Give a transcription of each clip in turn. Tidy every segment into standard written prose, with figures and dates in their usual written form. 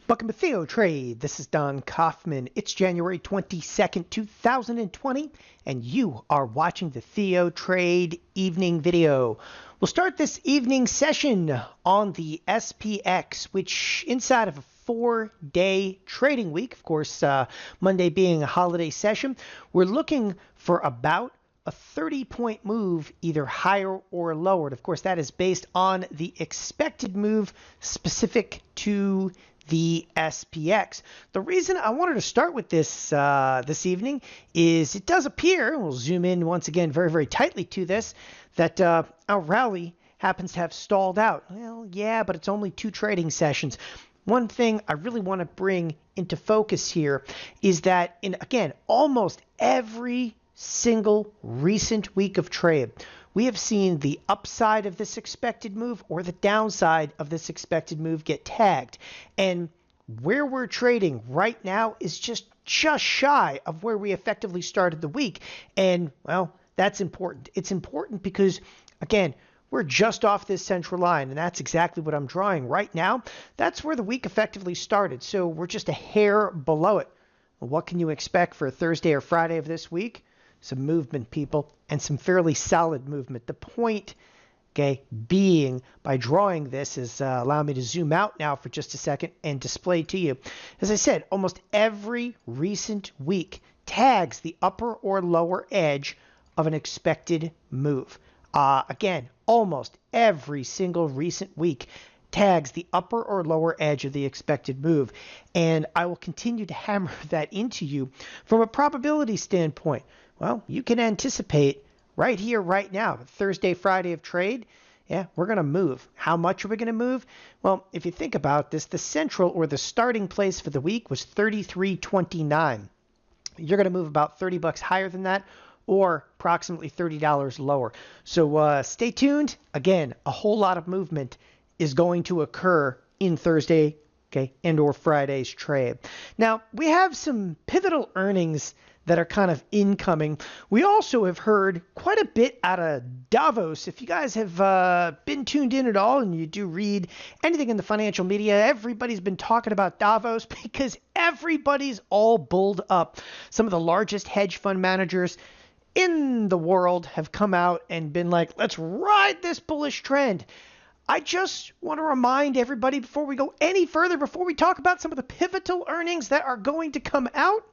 Welcome to TheoTrade. This is Don Kaufman. It's January 22nd, 2020, and you are watching the TheoTrade evening video. We'll start this evening session on the SPX, which inside of a 4-day trading week, of course, Monday being a holiday session, we're looking for about a 30-point move, either higher or lower. And of course, that is based on the expected move specific to the SPX. The reason I wanted to start with this this evening is it does appear, we'll zoom in once again very, very tightly to this, that our rally happens to have stalled out. Well, yeah, but it's only 2 trading sessions. One thing I really want to bring into focus here is that in, again, almost every single recent week of trade, we have seen the upside of this expected move or the downside of this expected move get tagged. And where we're trading right now is just shy of where we effectively started the week. And, well, that's important. It's important because, again, we're just off this central line, and that's exactly what I'm drawing right now. That's where the week effectively started. So we're just a hair below it. Well, what can you expect for Thursday or Friday of this week? Some movement, people, and some fairly solid movement. The point, okay, being by drawing this is allow me to zoom out now for just a second and display to you. As I said, almost every recent week tags the upper or lower edge of an expected move. Again, almost every single recent week tags the upper or lower edge of the expected move. And I will continue to hammer that into you from a probability standpoint. Well, you can anticipate right here, right now, Thursday, Friday of trade, yeah, we're going to move. How much are we going to move? Well, if you think about this, the central or the starting place for the week was 33.29. You're going to move about 30 bucks higher than that or approximately $30 lower. So stay tuned. Again, a whole lot of movement is going to occur in Thursday, okay, and or Friday's trade. Now, we have some pivotal earnings that are kind of incoming. We also have heard quite a bit out of Davos. If you guys have been tuned in at all and you do read anything in the financial media, everybody's been talking about Davos because everybody's all bulled up. Some of the largest hedge fund managers in the world have come out and been like, let's ride this bullish trend. I just want to remind everybody before we go any further, before we talk about some of the pivotal earnings that are going to come out,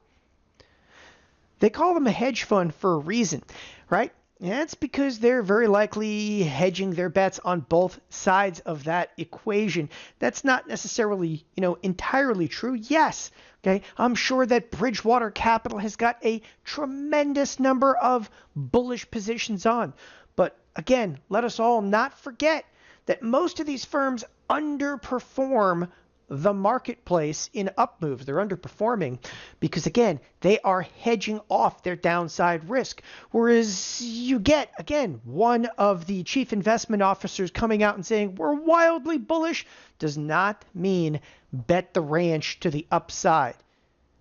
they call them a hedge fund for a reason, right? Yeah, it's because they're very likely hedging their bets on both sides of that equation. That's not necessarily, entirely true. Yes, okay, I'm sure that Bridgewater Capital has got a tremendous number of bullish positions on. But again, let us all not forget that most of these firms underperform the marketplace in up moves. They're underperforming because, again, they are hedging off their downside risk. Whereas you get, again, one of the chief investment officers coming out and saying, we're wildly bullish, does not mean bet the ranch to the upside,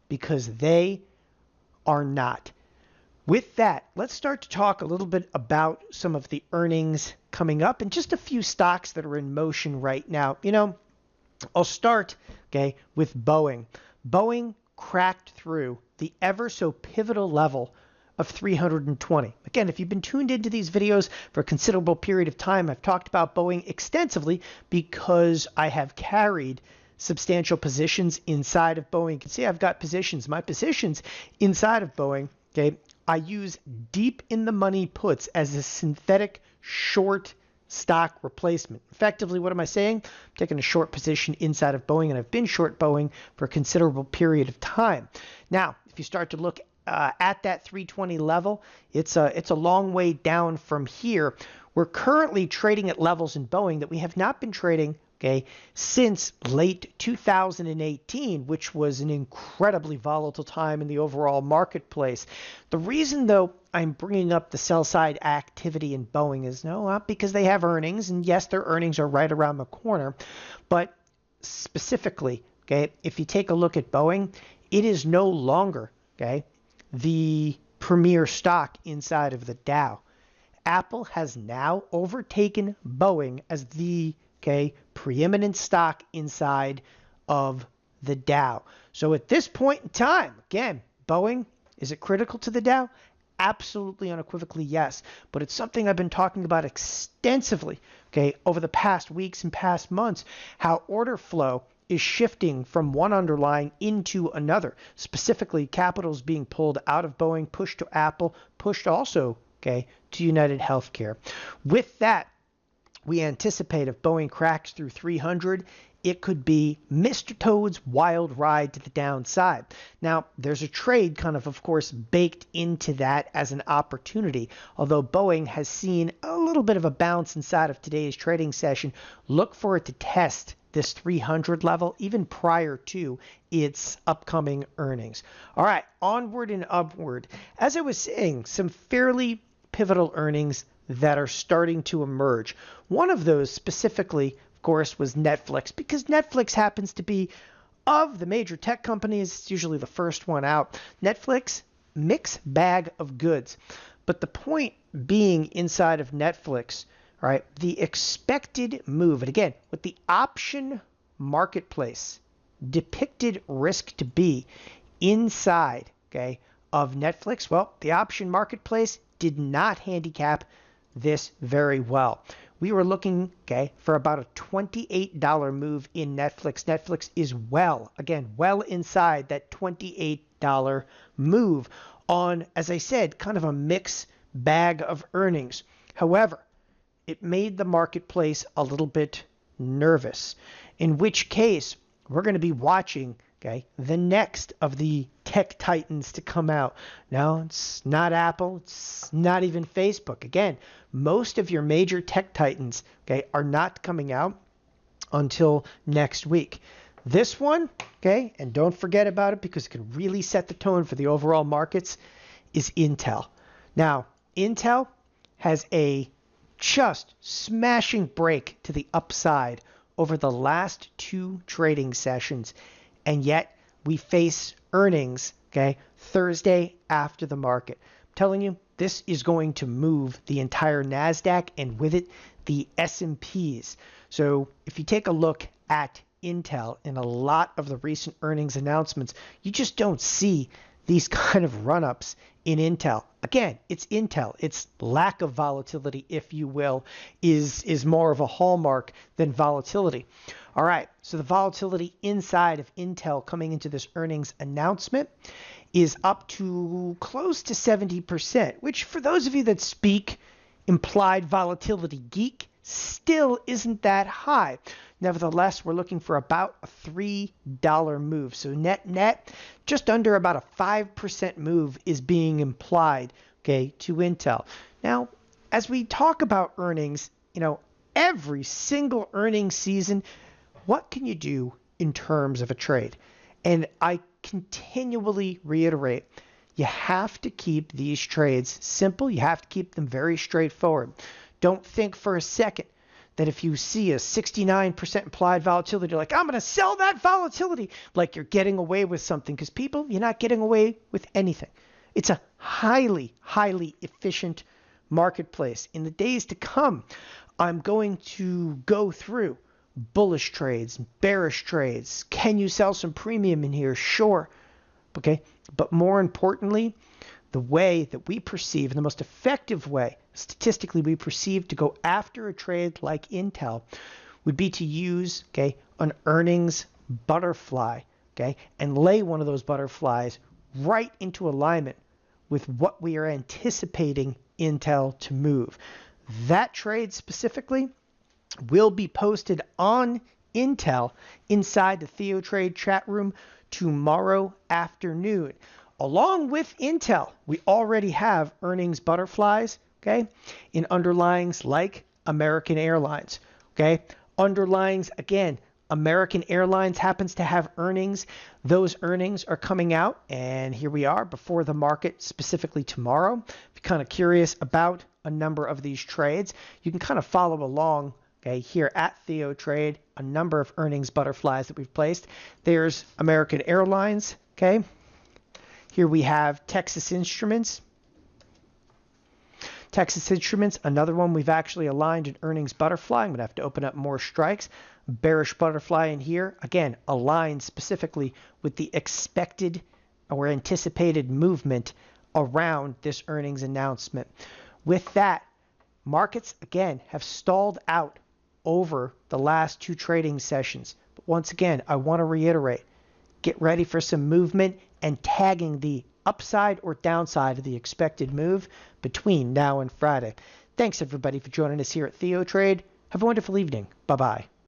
because they are not. With that, let's start to talk a little bit about some of the earnings coming up and just a few stocks that are in motion right now. I'll start, okay, with Boeing. Boeing cracked through the ever so pivotal level of 320. Again, if you've been tuned into these videos for a considerable period of time, I've talked about Boeing extensively because I have carried substantial positions inside of Boeing. You can see I've got positions. My positions inside of Boeing, okay, I use deep in the money puts as a synthetic short stock replacement. Effectively, what am I saying? I'm taking a short position inside of Boeing, and I've been short Boeing for a considerable period of time. Now, if you start to look at that 320 level, it's a long way down from here. We're currently trading at levels in Boeing that we have not been trading, okay, since late 2018, which was an incredibly volatile time in the overall marketplace. The reason, though, I'm bringing up the sell side activity in Boeing is not because they have earnings, and yes, their earnings are right around the corner, but specifically, okay, if you take a look at Boeing, it is no longer, okay, the premier stock inside of the Dow. Apple has now overtaken Boeing as the preeminent stock inside of the Dow. So at this point in time, again, Boeing, is it critical to the Dow? Absolutely, unequivocally, yes. But it's something I've been talking about extensively, okay, over the past weeks and past months, how order flow is shifting from one underlying into another. Specifically, capital's being pulled out of Boeing, pushed to Apple, pushed also, okay, to United Healthcare. With that, we anticipate if Boeing cracks through 300, it could be Mr. Toad's wild ride to the downside. Now, there's a trade of course, baked into that as an opportunity. Although Boeing has seen a little bit of a bounce inside of today's trading session, look for it to test this 300 level even prior to its upcoming earnings. All right, onward and upward. As I was saying, some fairly pivotal earnings that are starting to emerge. One of those specifically, of course, was Netflix, because Netflix happens to be, of the major tech companies, it's usually the first one out. Netflix, mixed bag of goods. But the point being inside of Netflix, right, the expected move, and again, with the option marketplace depicted risk to be inside, okay, of Netflix, well, the option marketplace did not handicap this very well. We were looking, okay, for about a $28 move in Netflix. Netflix is well inside that $28 move on, as I said, kind of a mixed bag of earnings. However, it made the marketplace a little bit nervous, in which case we're going to be watching, okay, the next of the tech titans to come out. No, it's not Apple. It's not even Facebook. Again, most of your major tech titans, okay, are not coming out until next week. This one, okay, and don't forget about it because it can really set the tone for the overall markets, is Intel. Now, Intel has a just smashing break to the upside over the last two trading sessions, and yet we face earnings, okay, Thursday after the market. I'm telling you, this is going to move the entire Nasdaq and with it the S&Ps. So if you take a look at Intel in a lot of the recent earnings announcements, you just don't see these kind of run-ups in Intel. Again, it's Intel. Its lack of volatility, if you will, is more of a hallmark than volatility. All right, so the volatility inside of Intel coming into this earnings announcement is up to close to 70%, which for those of you that speak implied volatility geek, still isn't that high. Nevertheless, we're looking for about a $3 move. So net, just under about a 5% move is being implied, okay, to Intel. Now, as we talk about earnings, every single earnings season, what can you do in terms of a trade? And I continually reiterate, you have to keep these trades simple. You have to keep them very straightforward. Don't think for a second that if you see a 69% implied volatility, you're like, I'm going to sell that volatility, like you're getting away with something. Because people, you're not getting away with anything. It's a highly, highly efficient marketplace. In the days to come, I'm going to go through bullish trades, bearish trades. Can you sell some premium in here? Sure. Okay. But more importantly, the way that we perceive, and the most effective way statistically we perceive to go after a trade like Intel would be to use, okay, an earnings butterfly, okay, and lay one of those butterflies right into alignment with what we are anticipating Intel to move. That trade specifically will be posted on Intel inside the TheoTrade chat room tomorrow afternoon. Along with Intel, we already have earnings butterflies, okay, in underlyings like American Airlines, okay. Underlyings, again, American Airlines happens to have earnings. Those earnings are coming out, and here we are before the market, specifically tomorrow. If you're kind of curious about a number of these trades, you can kind of follow along, okay, here at TheoTrade, a number of earnings butterflies that we've placed. There's American Airlines, okay. Here we have Texas Instruments. Texas Instruments, another one we've actually aligned an earnings butterfly. I'm going to have to open up more strikes. Bearish butterfly in here. Again, aligned specifically with the expected or anticipated movement around this earnings announcement. With that, markets, again, have stalled out over the last 2 trading sessions. But once again, I want to reiterate, get ready for some movement and tagging the upside or downside of the expected move between now and Friday. Thanks, everybody, for joining us here at TheoTrade. Have a wonderful evening. Bye-bye.